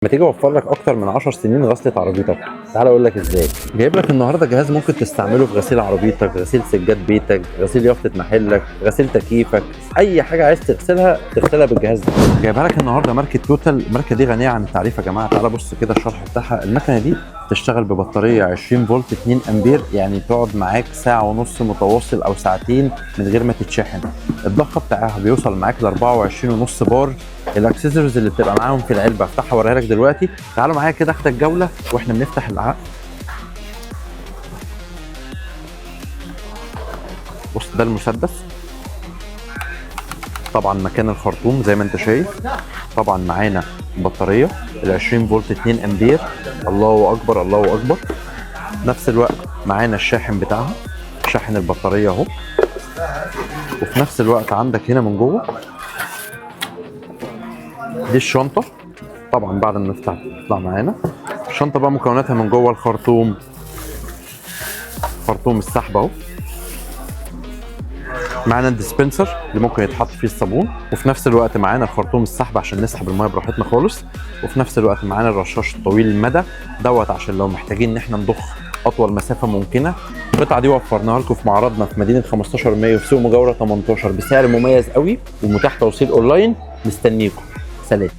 ما تيجي اوفر لك اكتر من 10 سنين غسله عربيتك. تعال اقول لك ازاي. جايب لك النهارده جهاز ممكن تستعمله في غسيل عربيتك، غسيل سجاد بيتك، غسيل يافطه محلك، غسيل تكييفك، اي حاجه عايز تغسلها بالجهاز ده. جايبها لك النهارده ماركه توتال. الماركه دي غنيه عن التعريف يا جماعه. تعال بص كده الشرح بتاعها. المكنه دي تشتغل ببطاريه 20 فولت 2 امبير، يعني تقعد معاك ساعه ونص متواصل او ساعتين من غير ما تتشحن. الضغط بتاعها بيوصل معاك ل 24.5 بار. الاكسسوارز اللي بتبقى معاهم في العلبه افتحها اوريها لك دلوقتي. تعالوا معايا كده اخدك جوله واحنا بنفتح العقل. بص ده المسدس، طبعا مكان الخرطوم زي ما انت شايف. طبعا معانا بطاريه ال 20 فولت 2 امبير. الله اكبر الله اكبر. نفس الوقت معانا الشاحن بتاعها، شاحن البطاريه اهو. وفي نفس الوقت عندك هنا من جوه دي الشنطه. طبعا بعد ما نفتح تطلع معانا الشنطه بقى. مكوناتها من جوه الخرطوم، خرطوم السحب اهو. معانا الديسبنسر اللي ممكن يتحط فيه الصابون، وفي نفس الوقت معانا الخرطوم السحب عشان نسحب الميه براحتنا خالص. وفي نفس الوقت معانا الرشاش الطويل المدى دوت عشان لو محتاجين ان احنا نضخ اطول مسافه ممكنه. القطعه دي وفرناها لكم في معرضنا في مدينه 15 مايو في سوق مجاوره 18 بسعر مميز قوي، ومتاح توصيل اونلاين. مستنيكم. سلام.